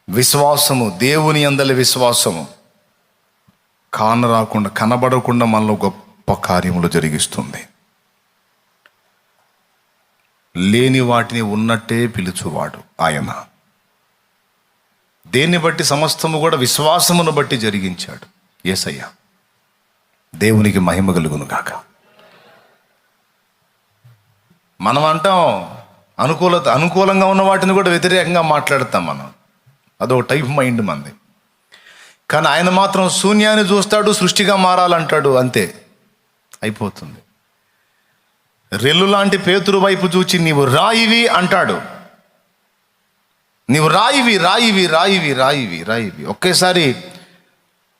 విశ్వాసము, దేవుని యందలి విశ్వాసము కానరాకుండా, కనబడకుండా మనలో గొప్ప కార్యములు జరిగిస్తుంది. లేని వాటిని ఉన్నట్టే పిలుచువాడు ఆయన. దేన్ని బట్టి? సమస్తము కూడా విశ్వాసమును బట్టి జరిగించాడు యేసయ్య. దేవునికి మహిమ కలుగును గాక. మనం అంటాం అనుకూలంగా ఉన్న వాటిని కూడా వ్యతిరేకంగా మాట్లాడతాం మనం. అదొక టైప్ మైండ్ మనది. కానీ ఆయన మాత్రం శూన్యాన్ని చూస్తాడు, సృష్టిగా మారాలంటాడు, అంతే అయిపోతుంది. రెల్లు లాంటి పేతురు వైపు చూచి నీవు రాయివి అంటాడు. నీవు రాయివి రాయివి రాయివి రాయివి రాయివి. ఒకేసారి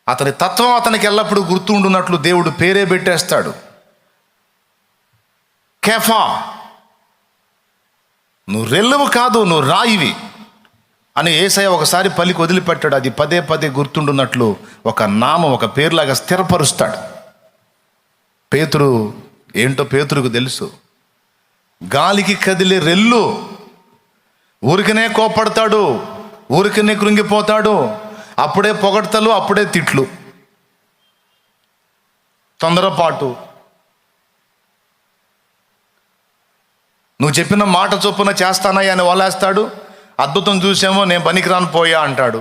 అతని తత్వం అతనికి ఎల్లప్పుడూ గుర్తుండున్నట్లు దేవుడు పేరే పెట్టేస్తాడు, కేఫా. నువ్వు రెల్లువు కాదు, నువ్వు రాయివి అని యేసయ్య ఒకసారి పలికి వదిలిపెట్టాడు. అది పదే పదే గుర్తుండున్నట్లు ఒక నామం, ఒక పేరులాగా స్థిరపరుస్తాడు. పేతురు ఏంటో పేతురుకు తెలుసు. గాలికి కదిలే రెల్లు. ఊరికనే కోపడతాడు, ఊరికనే కృంగిపోతాడు. అప్పుడే పొగడ్తలు, అప్పుడే తిట్లు, తొందరపాటు. నువ్వు చెప్పిన మాట చొప్పున చేస్తానయ్యా అని వలేస్తాడు. అద్భుతం చూసామో నేను పనికిరాను పోయా అంటాడు.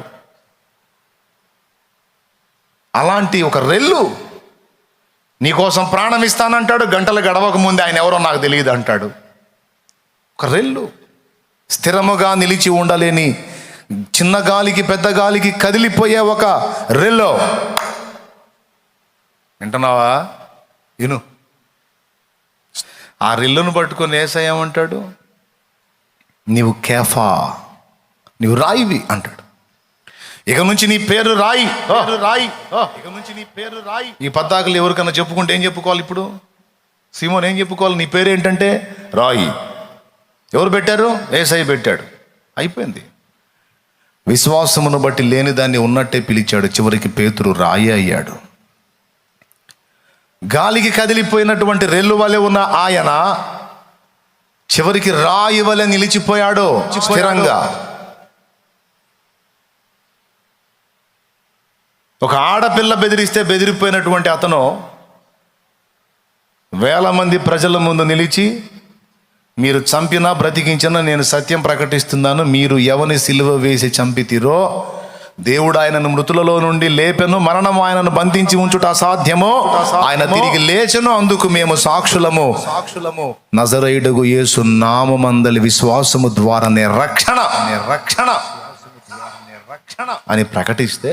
అలాంటి ఒక రెల్లు నీకోసం ప్రాణం ఇస్తానంటాడు. గంటలు గడవక ముందే ఆయన ఎవరో నాకు తెలియదు అంటాడు. ఒక రెల్లు స్థిరముగా నిలిచి ఉండలేని, చిన్న గాలికి పెద్ద గాలికి కదిలిపోయే ఒక రెల్లో. వింటున్నావా? విను. ఆ రెల్లును పట్టుకొని యేసయ్య ఏమంటాడు? నీవు కేఫా, నీవు రాయివి అంటాడు. ఇక నుంచి నీ పేరు రాయి, రాయి. ఇక నుంచి నీ పేరు రాయి. ఈ పద్దాకులు ఎవరికన్నా చెప్పుకుంటే ఏం చెప్పుకోవాలి? ఇప్పుడు సీమోన్ ఏం చెప్పుకోవాలి? నీ పేరు ఏంటంటే రాయి. ఎవరు పెట్టారు? యేసయ్య పెట్టాడు. అయిపోయింది. విశ్వాసమును బట్టి లేని దాన్ని ఉన్నట్టే పిలిచాడు. చివరికి పేతురు రాయి అయ్యాడు. గాలికి కదిలిపోయినటువంటి రెల్లు వలె ఉన్న ఆయన చివరికి రాయి వలె నిలిచిపోయాడు స్థిరంగా. ఒక ఆడపిల్ల బెదిరిస్తే బెదిరిపోయినటువంటి అతను వేల మంది ప్రజల ముందు నిలిచి, మీరు చంపినా బ్రతికించినా నేను సత్యం ప్రకటిస్తున్నాను, మీరు ఎవని సిలువ వేసి చంపితిరో దేవుడు ఆయనను మృతులలో నుండి లేపెను, మరణము ఆయనను బంధించి ఉంచుట అసాధ్యమో, ఆయన తిరిగి లేచెను, అందుకు మేము సాక్షులము. నజరేయుడగు యేసు నామమందలి విశ్వాసము ద్వారా రక్షణ రక్షణ అని ప్రకటిస్తే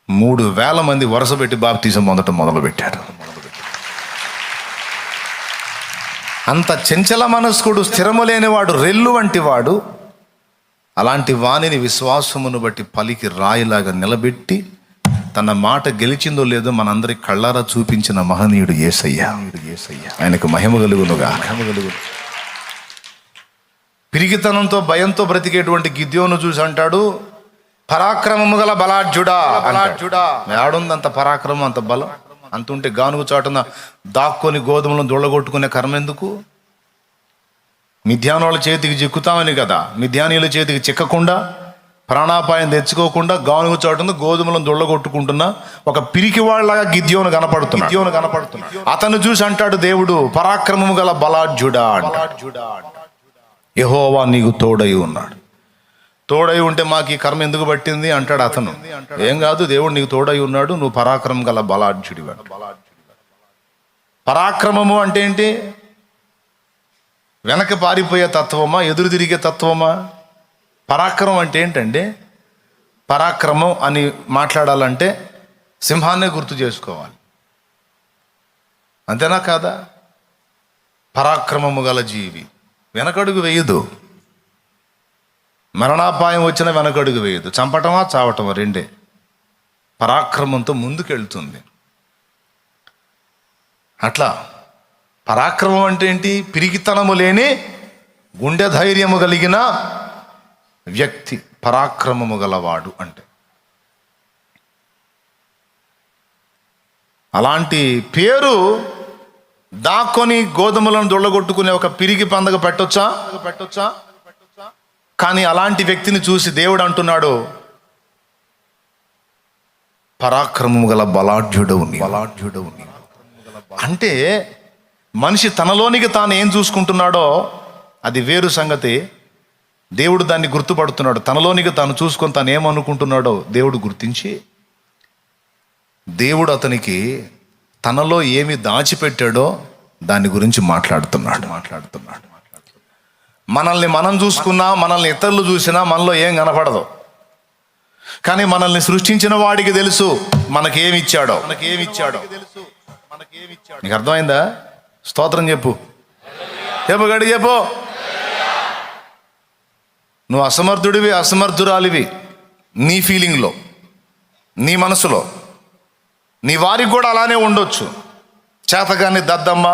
3,000 మంది వరుస పెట్టి బాప్తిజం మొదలు పెట్టారు. అంత చంచల మనస్కుడు, స్థిరము లేనివాడు, రెల్లు వంటి వాడు. అలాంటి వాణిని విశ్వాసమును బట్టి పలికి రాయిలాగా నిలబెట్టి తన మాట గెలిచిందో లేదో మనందరి కళ్ళారా చూపించిన మహనీయుడు యేసయ్య. ఆయనకు మహిమ కలుగునుగా. పిరిగితనంతో భయంతో బ్రతికేటువంటి గిద్యోను చూసి అంటాడు, పరాక్రమము గల బలాఢ్యుడా. ఆడుంది అంత పరాక్రమం, అంత బలం. అంతుంటే గానుగు చాటున దాక్కొని గోధుమలను దొళ్ళగొట్టుకునే కర్మ ఎందుకు? మిద్యానుల చేతికి చిక్కుతామని కదా. మిద్యానీయుల చేతికి చిక్కకుండా, ప్రాణాపాయం తెచ్చుకోకుండా గానుగు చాటున గోధుమలను దొళ్ళగొట్టుకుంటున్న ఒక పిరికి వాళ్ళలాగా గిద్యోను కనపడుతున్నా. అతను చూసి అంటాడు దేవుడు, పరాక్రమము గల బలాఢ్యుడా. యెహోవా నీకు తోడై ఉన్నాడు. తోడై ఉంటే మాకు ఈ కర్మ ఎందుకు పట్టింది అంటాడు అతను. ఏం కాదు, దేవుడు నీకు తోడై ఉన్నాడు, నువ్వు పరాక్రమం గల బలాఢ్యుడివా. పరాక్రమము అంటే ఏంటి? వెనక పారిపోయే తత్వమా, ఎదురు తిరిగే తత్వమా? పరాక్రమం అంటే ఏంటంటే, పరాక్రమం అని మాట్లాడాలంటే సింహాన్నే గుర్తు చేసుకోవాలి. అంతేనా కాదా? పరాక్రమము గల జీవి వెనకడుగు వేయదు. మరణాపాయం వచ్చిన వెనకడుగు వేయదు. చంపటమా చావటమా రెండే. పరాక్రమంతో ముందుకెళ్తుంది. అట్లా పరాక్రమం అంటే ఏంటి? పిరికితనము లేని, గుండె ధైర్యము కలిగిన వ్యక్తి పరాక్రమము గలవాడు అంటే. అలాంటి పేరు దాక్కొని గోధుమలను దొళ్ళగొట్టుకునే ఒక పిరికి పందగ పెట్టొచ్చా? కానీ అలాంటి వ్యక్తిని చూసి దేవుడు అంటున్నాడు, పరాక్రమము గల బలాఢ్యుడవు నీవు. అంటే మనిషి తనలోనికి తాను ఏం చూసుకుంటున్నాడో అది వేరు సంగతి. దేవుడు దాన్ని గుర్తుపడుతున్నాడు. తనలోనికి తాను చూసుకొని తాను ఏమనుకుంటున్నాడో దేవుడు గుర్తించి, దేవుడు అతనికి తనలో ఏమి దాచిపెట్టాడో దాని గురించి మాట్లాడుతున్నాడు. మనల్ని మనం చూసుకున్నా, మనల్ని ఇతరులు చూసినా మనలో ఏం కనపడదు. కానీ మనల్ని సృష్టించిన వాడికి తెలుసు మనకేమి ఇచ్చాడో. నీకు అర్థమైందా? స్తోత్రం చెప్పు గడి చెప్పు. నువ్వు అసమర్థుడివి, అసమర్థురాలివి నీ ఫీలింగ్లో, నీ మనసులో. నీ వారికి కూడా అలానే ఉండొచ్చు. చేతగాని దద్దమ్మ,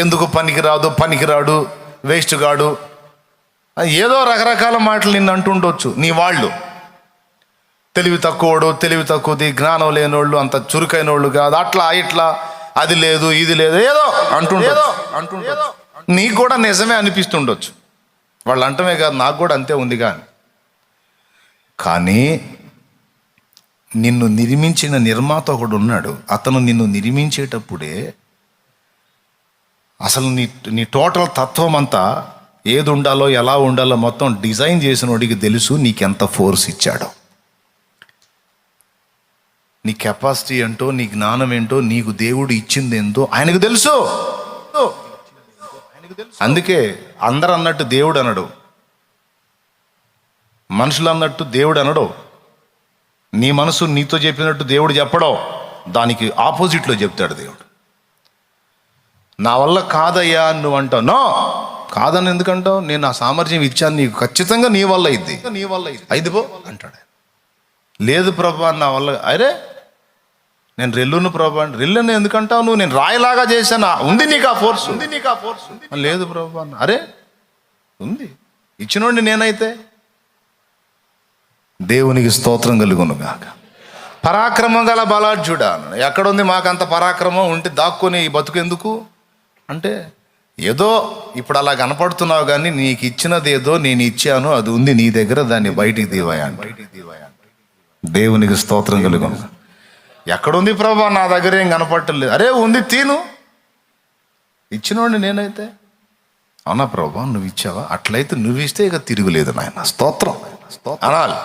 ఎందుకు పనికిరాడు, వేస్ట్ గాడు, ఏదో రకరకాల మాటలు నిన్ను అంటుండొచ్చు నీ వాళ్ళు. తెలివి తక్కువది, జ్ఞానం లేనోళ్ళు, అంత చురుకైన వాళ్ళు కాదు, అట్లా ఇట్లా, అది లేదు ఇది లేదు, ఏదో అంటుండొచ్చు. నీకు కూడా నిజమే అనిపిస్తుండొచ్చు. వాళ్ళు అంటమే కాదు, నాకు కూడా అంతే ఉంది. కానీ నిన్ను నిర్మించిన నిర్మాత ఒకడు ఉన్నాడు. అతను నిన్ను నిర్మించేటప్పుడే అసలు నీ టోటల్ తత్వం అంతా ఏది ఉండాలో, ఎలా ఉండాలో మొత్తం డిజైన్ చేసిన వాడికి తెలుసు నీకెంత ఫోర్స్ ఇచ్చాడో. నీ కెపాసిటీ ఏంటో, నీ జ్ఞానం ఏంటో, నీకు దేవుడు ఇచ్చింది ఏంటో ఆయనకు తెలుసు. అందుకే అందరు అన్నట్టు దేవుడు అనడు, మనుషులు అన్నట్టు దేవుడు అనడు. నీ మనసు నీతో చెప్పినట్టు దేవుడు చెప్పడో, దానికి ఆపోజిట్లో చెప్తాడు దేవుడు. నా వల్ల కాదయ్యా నువ్వు అంటావు. నో, కాదని ఎందుకంటావు? నేను నా సామర్థ్యం ఇచ్చాను నీకు, ఖచ్చితంగా నీ వల్ల అయింది పో అంటాడు. లేదు ప్రభా నా వల్ల, అరే నేను రెల్లును ప్రభా. రెల్లుని ఎందుకంటావు నువ్వు? నేను రాయిలాగా చేశాను, ఉంది నీకు ఆ ఫోర్స్. లేదు ప్రభా. అరే ఉంది, ఇచ్చినోండి నేనైతే. దేవునికి స్తోత్రం కలుగును గాక. పరాక్రమం గల బలాఢ్యుడా. ఎక్కడుంది మాకంత పరాక్రమం? ఉంటే దాక్కొని ఈ బతుకు ఎందుకు అంటే, ఏదో ఇప్పుడు అలా కనపడుతున్నావు, కానీ నీకు ఇచ్చినది ఏదో నేను ఇచ్చాను, అది ఉంది నీ దగ్గర, దాన్ని బయటికి తీవయా. దేవునికి స్తోత్రం కలుగును. ఎక్కడుంది ప్రభా? నా దగ్గర ఏం కనపడలేదు. అరే ఉంది, తిను, ఇచ్చినోండి నేనైతే. అవునా ప్రభా నువ్వు ఇచ్చావా? అట్లయితే నువ్వు ఇస్తే ఇక తిరుగులేదు నాయన, స్తోత్రం అనాలి.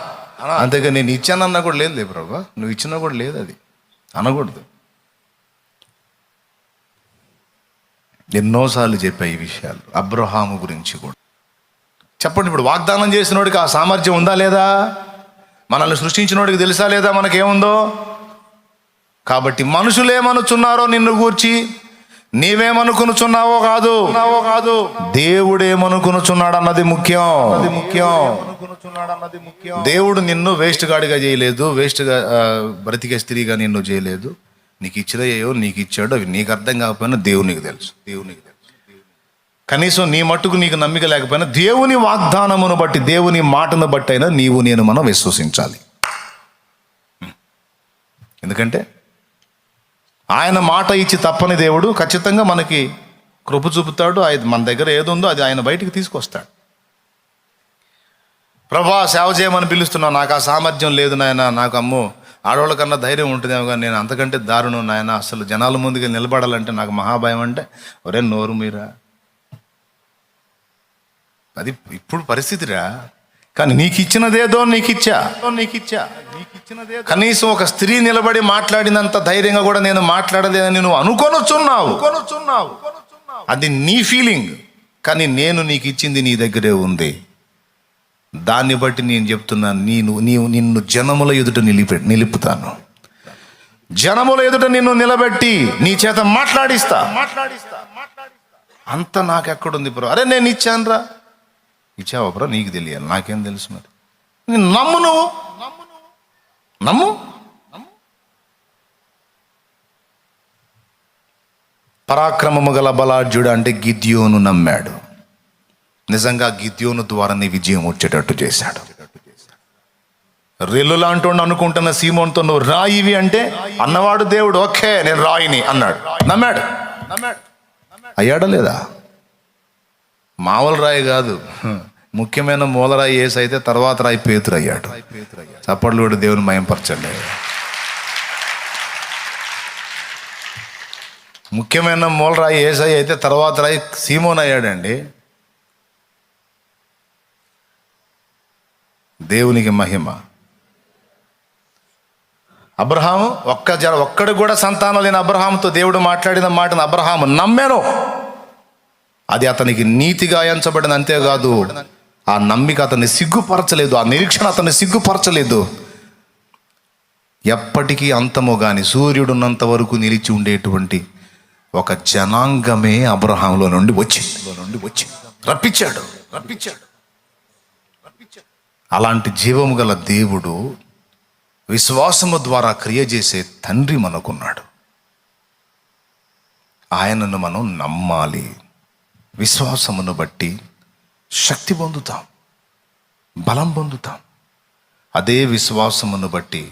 అంతేగా నేను ఇచ్చానన్నా కూడా లేదు ప్రభా, నువ్వు ఇచ్చినా కూడా లేదు, అది అనకూడదు. ఎన్నోసార్లు చెప్పా ఈ విషయాలు. అబ్రహాము గురించి కూడా చెప్పండి. ఇప్పుడు వాగ్దానం చేసినోడికి ఆ సామర్థ్యం ఉందా లేదా? మనల్ని సృష్టించినోడికి తెలుసా లేదా మనకేముందో? కాబట్టి మనుషులు ఏమనుచున్నారో నిన్ను గూర్చి, నీవేమనుకునుచున్నావో కాదు, దేవుడేమనుకునుచున్నాడు అన్నది ముఖ్యం. దేవుడు నిన్ను వేస్ట్ గాడిగా చేయలేదు, వేస్ట్గా బ్రతికే స్త్రీగా నిన్ను చేయలేదు. నీకు ఇచ్చినయో నీకు ఇచ్చాడు, అవి నీకు అర్థం కాకపోయినా దేవునికి తెలుసు. కనీసం నీ మట్టుకు నీకు నమ్మిక లేకపోయినా దేవుని వాగ్దానమును బట్టి, దేవుని మాటను బట్టి అయినా నేను మనం విశ్వసించాలి. ఎందుకంటే ఆయన మాట ఇచ్చి తప్పని దేవుడు ఖచ్చితంగా మనకి కృప చూపుతాడు. మన దగ్గర ఏది ఉందో అది ఆయన బయటికి తీసుకొస్తాడు. ప్రభా సేవ చేయమని పిలుస్తున్నావు, నాకు ఆ సామర్థ్యం లేదు నాయన, నాకు అమ్మో ఆడవాళ్ళ కన్నా ధైర్యం ఉంటుందేమో, కానీ నేను అంతకంటే దారుణం నాయన, అసలు జనాల ముందుగా నిలబడాలంటే నాకు మహాభయం. అంటే ఒరే నోరు మీరా, అది ఇప్పుడు పరిస్థితిరా. కానీ నీకు ఇచ్చినదేదో నీకు ఇచ్చా. కనీసం ఒక స్త్రీ నిలబడి మాట్లాడినంత ధైర్యంగా కూడా నేను మాట్లాడలేదని నువ్వు అనుకొనుచున్నావు. అది నీ ఫీలింగ్, కానీ నేను నీకు ఇచ్చింది నీ దగ్గరే ఉంది. దాన్ని బట్టి నేను చెప్తున్నాను, నిన్ను జనముల ఎదుట నిలుపుతాను. జనముల ఎదుట నిన్ను నిలబెట్టి నీ చేత మాట్లాడిస్తా. అంత నాకెక్కడుంది బ్రో? అరే నేను ఇచ్చాను రా. ఇచ్చావా బ్రో? నీకు తెలియాలి, నాకేం తెలుసు. మరి నేను నువ్వు నమ్ము. పరాక్రమము గల బలాఢ్యుడు అంటే గిద్యోను నమ్మాడు. నిజంగా గిద్యోను ద్వారానే విజయం వచ్చేటట్టు చేశాడు. రెల్లు లాంటి అనుకుంటున్న సీమోన్తో నువ్వు రాయివి అంటే అన్నవాడు దేవుడు, ఓకే నేను రాయిని అన్నాడు. నమ్మాడు. అయ్యాడా లేదా? మామూలు రాయి కాదు, ముఖ్యమైన మూలరాయి యేసు అయితే తర్వాత రాయి పేతురు అయ్యాడు. చప్పట్లు కూడా దేవుని మయంపరచండి. ముఖ్యమైన మూలరాయి యేసయ్య అయితే తర్వాత రాయి సీమోన్ అయ్యాడండి. దేవునికి మహిమ. అబ్రహాము ఒక్కడు కూడా సంతానం లేని అబ్రహాముతో దేవుడు మాట్లాడిన మాటను అబ్రహాము నమ్మాను, అది అతనికి నీతిగా ఎంచబడిన. అంతేకాదు, ఆ నమ్మిక అతన్ని సిగ్గుపరచలేదు, ఆ నిరీక్షణ అతన్ని సిగ్గుపరచలేదు. ఎప్పటికీ అంతము గాని సూర్యుడున్నంత వరకు నిలిచి ఉండేటువంటి ఒక జనాంగమే అబ్రహాంలో నుండి వచ్చి రప్పించాడు. అలాంటి జీవము గల దేవుడు విశ్వాసము ద్వారా క్రియ చేసే తండ్రి మనకున్నాడు. ఆయనను మనం నమ్మాలి. విశ్వాసమును బట్టి శక్తి పొందుతాం, బలం పొందుతాం. అదే విశ్వాసమును బట్టి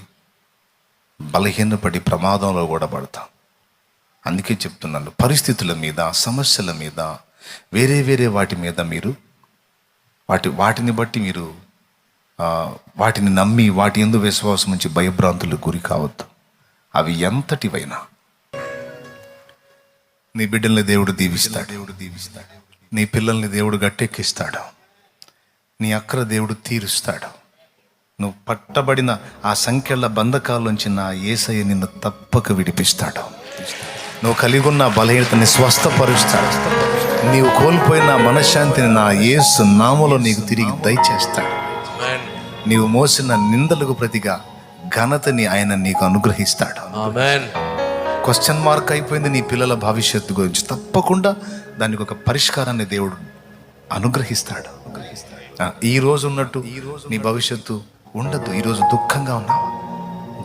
బలహీనపడి ప్రమాదంలో కూడా పడతాం. అందుకే చెప్తున్నాను, పరిస్థితుల మీద, సమస్యల మీద, వేరే వాటి మీద మీరు వాటిని బట్టి మీరు వాటిని నమ్మి వాటి యందు విశ్వాసం నుంచి భయభ్రాంతులకు గురి కావద్దు. అవి ఎంతటివైనా నీ బిడ్డల్ని దేవుడు దీవిస్తాడు. నీ పిల్లల్ని దేవుడు గట్టెక్కిస్తాడు. నీ అక్కర దేవుడు తీరుస్తాడు. నువ్వు పట్టబడిన ఆ సంఖ్యల బంధకాల్లోంచి నా యేసయ్య నిన్ను తప్పక విడిపిస్తాడు. నువ్వు కలిగి ఉన్న బలహీనతని స్వస్థపరుస్తాడు. నీవు కోల్పోయిన మనశ్శాంతిని నా యేసు నామములో నీకు తిరిగి దయచేస్తాడు. నీవు మోసిన నిందలకు ప్రతిగా ఘనతని ఆయన నీకు అనుగ్రహిస్తాడు. క్వశ్చన్ మార్క్ అయిపోయింది నీ పిల్లల భవిష్యత్తు గురించి, తప్పకుండా దానికి ఒక పరిష్కారాన్ని దేవుడు అనుగ్రహిస్తాడు. ఈ రోజు ఉన్నట్టు నీ భవిష్యత్తు ఉండదు. ఈరోజు దుఃఖంగా ఉన్నావు,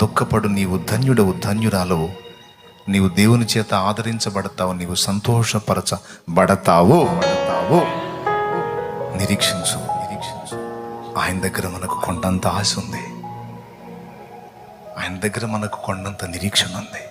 దుఃఖపడు. నీవు ధన్యుడవు, ధన్యురాలవు. నీవు దేవుని చేత ఆదరించబడతావు, నీవు సంతోషపరచబడతావు. నిరీక్షించు. ఆయన దగ్గర మనకు కొండంత ఆశ ఉంది. ఆయన దగ్గర మనకు కొండంత నిరీక్షణ ఉంది.